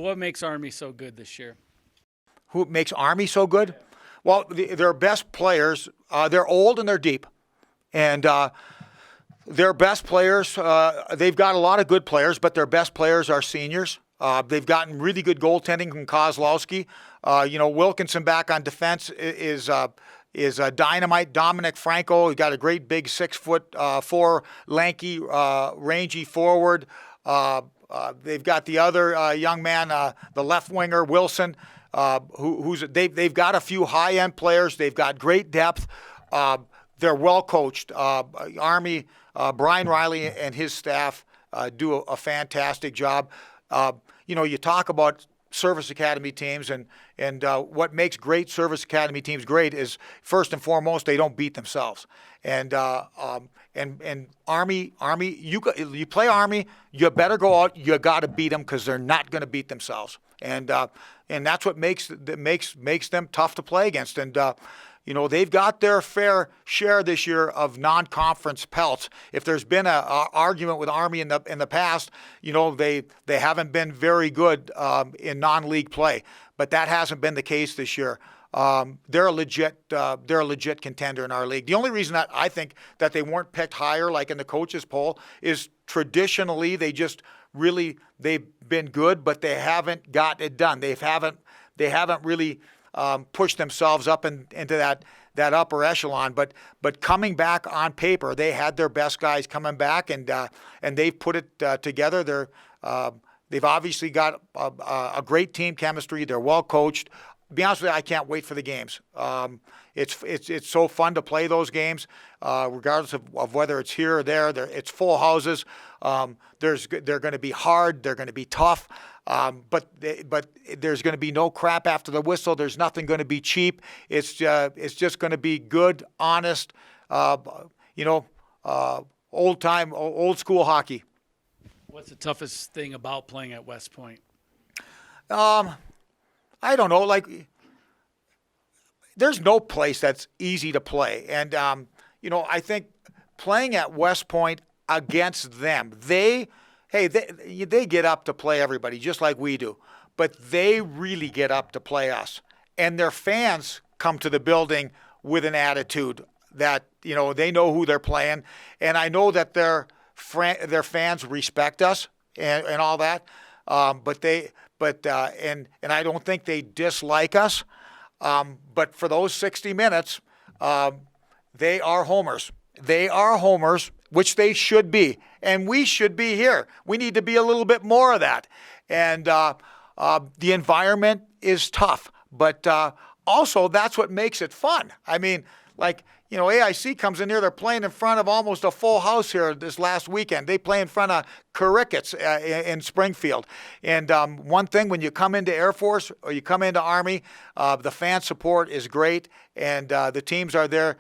what makes Army so good this year? Who makes Army so good? Well, their best players, they're old and they're deep. And their best players, they've got a lot of good players, but their best players are seniors. They've gotten really good goaltending from Kozlowski. Wilkinson back on defense is dynamite. Dominic Franco, he got a great big 6'4", lanky, rangy forward. They've got the other young man, the left winger Wilson, they've got a few high end players. They've got great depth. They're well coached. Army, Brian Riley and his staff do a fantastic job. You talk about service academy teams, and what makes great service academy teams great is first and foremost they don't beat themselves. And Army, you play Army, you better go out. You got to beat them because they're not going to beat themselves. And that's what makes them tough to play against. And they've got their fair share this year of non-conference pelts. If there's been an argument with Army in the past, they haven't been very good in non-league play. But that hasn't been the case this year. They're a legit contender in our league. The only reason that I think that they weren't picked higher, like in the coaches poll, is traditionally they've been good, but they haven't got it done. They haven't really pushed themselves up into that upper echelon. But coming back on paper, they had their best guys coming back, and they've put it together. They've obviously got a great team chemistry. They're well coached. To be honest with you, I can't wait for the games. It's so fun to play those games, regardless of whether it's here or there. It's full houses. They're going to be hard. They're going to be tough. But there's going to be no crap after the whistle. There's nothing going to be cheap. It's just going to be good, honest, old school hockey. What's the toughest thing about playing at West Point? I don't know. There's no place that's easy to play. And, I think playing at West Point against them, they get up to play everybody just like we do. But they really get up to play us. And their fans come to the building with an attitude that, they know who they're playing. And I know that their fans respect us and all that. But I don't think they dislike us. But for those 60 minutes, they are homers. They are homers, which they should be. And we should be here. We need to be a little bit more of that. And the environment is tough. But also, that's what makes it fun. I mean, AIC comes in here, they're playing in front of almost a full house here this last weekend. They play in front of Crickets in Springfield. And one thing, when you come into Air Force or you come into Army, the fan support is great, and the teams are there.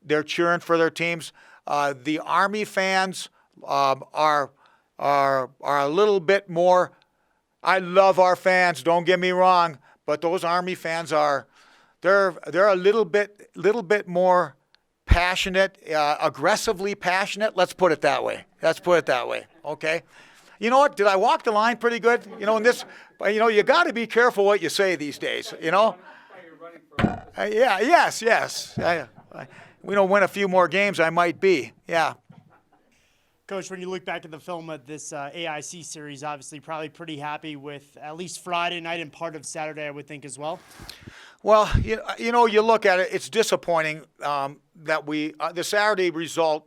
They're cheering for their teams. The Army fans are a little bit more. I love our fans, don't get me wrong, but those Army fans are. They're a little bit more passionate, aggressively passionate. Let's put it that way. Okay. You know what? Did I walk the line pretty good? In this, you got to be careful what you say these days. Yes. We don't win a few more games, I might be. Yeah. Coach, when you look back at the film of this AIC series, obviously probably pretty happy with at least Friday night and part of Saturday, I would think, as well. Well, you look at it, it's disappointing that the Saturday result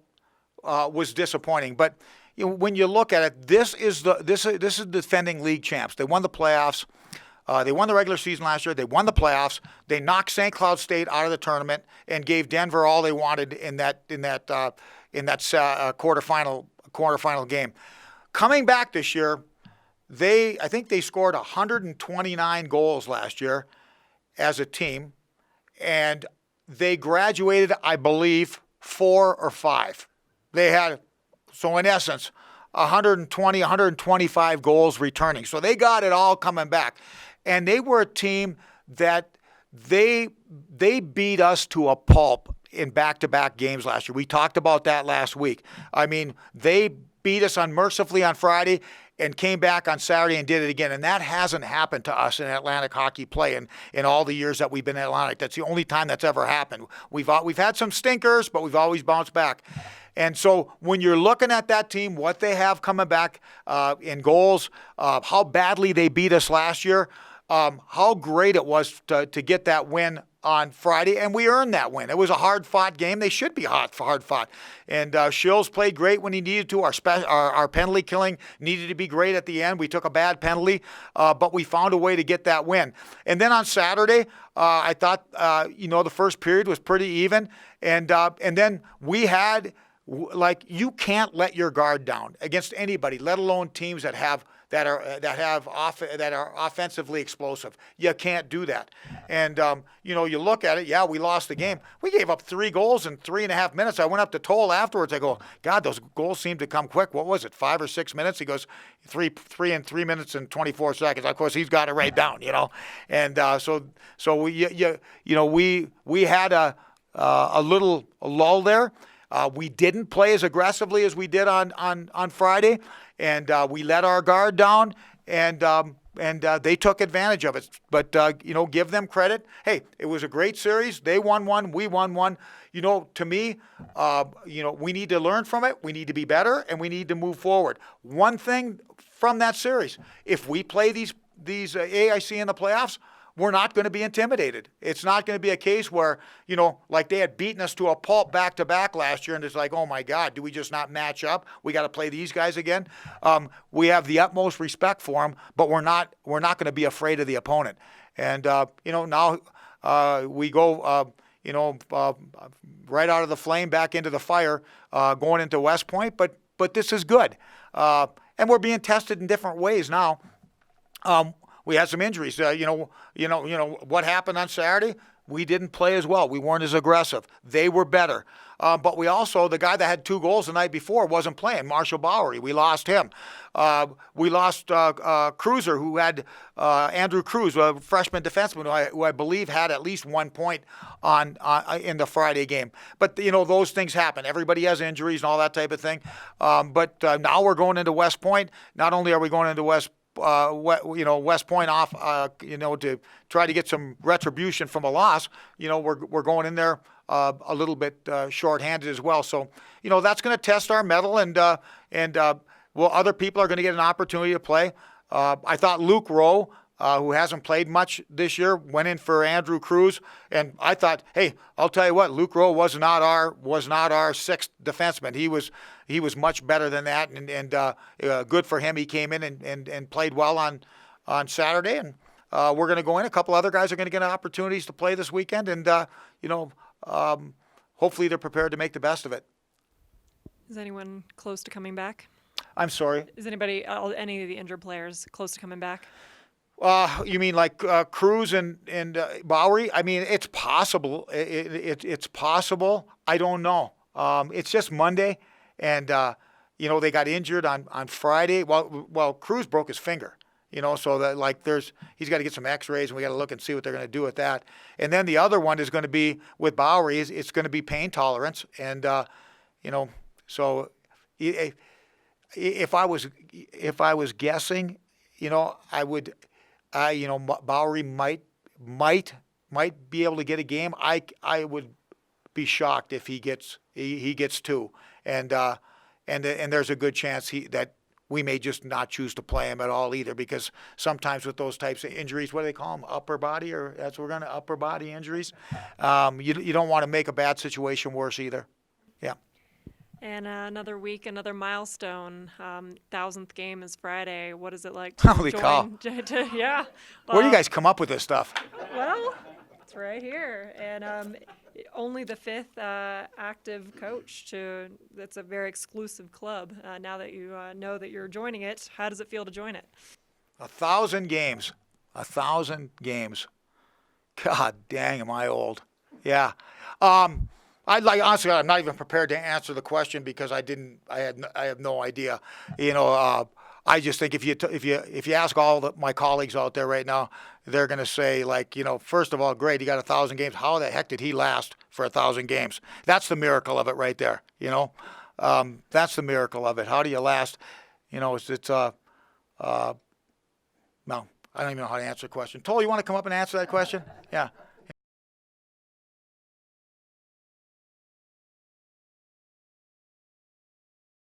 was disappointing. But when you look at it, this is defending league champs. They won the playoffs. They won the regular season last year. They won the playoffs. They knocked St. Cloud State out of the tournament and gave Denver all they wanted in that quarterfinal game. Coming back this year, I think they scored 129 goals last year as a team, and they graduated, I believe, 4 or 5. They had, so in essence, 120, 125 goals returning. So they got it all coming back. And they were a team that they beat us to a pulp in back-to-back games last year. We talked about that last week. I mean, they beat us unmercifully on Friday, and came back on Saturday and did it again. And that hasn't happened to us in Atlantic hockey play in all the years that we've been in Atlantic. That's the only time that's ever happened. We've had some stinkers, but we've always bounced back. And so when you're looking at that team, what they have coming back in goals, how badly they beat us last year, how great it was to get that win on Friday, and we earned that win. It was a hard-fought game. They should be hard-fought. And Shills played great when he needed to. Our penalty killing needed to be great at the end. We took a bad penalty, but we found a way to get that win. And then on Saturday, I thought, the first period was pretty even. And then we had, you can't let your guard down against anybody, let alone teams that are offensively explosive. You can't do that. And you look at it. Yeah, we lost the game. We gave up 3 goals in 3.5 minutes. I went up to Toll afterwards. I go, God, those goals seem to come quick. What was it, 5 or 6 minutes? He goes, 3 in 3 minutes and 24 seconds. Of course, he's got it right down. And so we had a little lull there. We didn't play as aggressively as we did on Friday. And we let our guard down, and they took advantage of it. But, give them credit. Hey, it was a great series. They won one. We won one. To me, we need to learn from it. We need to be better, and we need to move forward. One thing from that series, if we play these AIC in the playoffs, we're not going to be intimidated. It's not going to be a case where, like they had beaten us to a pulp back-to-back last year, and it's like, oh, my God, do we just not match up? We got to play these guys again. We have the utmost respect for them, but we're not going to be afraid of the opponent. And, now we go, right out of the flame back into the fire going into West Point, but this is good. And we're being tested in different ways now. We had some injuries. What happened on Saturday? We didn't play as well. We weren't as aggressive. They were better. But we also, the guy that had 2 goals the night before wasn't playing, Marshall Bowery. We lost him. We lost Cruiser, who had Andrew Cruz, a freshman defenseman who I believe had at least 1 point in the Friday game. But, those things happen. Everybody has injuries and all that type of thing. But now we're going into West Point. Not only are we going into West Point off, to try to get some retribution from a loss. We're going in there a little bit shorthanded as well. So, that's going to test our mettle, and other people are going to get an opportunity to play. I thought Luke Rowe, who hasn't played much this year, went in for Andrew Cruz, and I thought, hey, I'll tell you what, Luke Rowe was not our sixth defenseman. He was much better than that, and good for him. He came in and played well on Saturday, and we're going to go in. A couple other guys are going to get opportunities to play this weekend, and hopefully they're prepared to make the best of it. Is anyone close to coming back? I'm sorry. Is any of the injured players close to coming back? You mean like Cruz and Bowery? I mean, it's possible. It's possible. I don't know. It's just Monday, and they got injured on Friday. Well, Cruz broke his finger. So that he's got to get some X-rays, and we got to look and see what they're going to do with that. And then the other one is going to be with Bowery. It's going to be pain tolerance, and so if I was guessing, I would. Bowery might be able to get a game. I would be shocked if he gets 2, and there's a good chance that we may just not choose to play him at all either, because sometimes with those types of injuries, what do they call them? Upper body, or upper body injuries. You don't want to make a bad situation worse either. Yeah. And another week, another milestone. 1,000th game is Friday. What is it like to Holy join? cow. Yeah. Where do you guys come up with this stuff? Well, it's right here. And only the 5th active coach that's a very exclusive club. Now that you know that you're joining it, how does it feel to join it? 1,000 games. 1,000 games. God dang, am I old. Yeah. Honestly, I'm not even prepared to answer the question, because I have no idea. I just think if you ask all my colleagues out there right now, they're going to say, first of all, great, he got 1,000 games. How the heck did he last for 1,000 games? That's the miracle of it right there. That's the miracle of it. How do you last? No, I don't even know how to answer the question. Toll, you want to come up and answer that question? Yeah.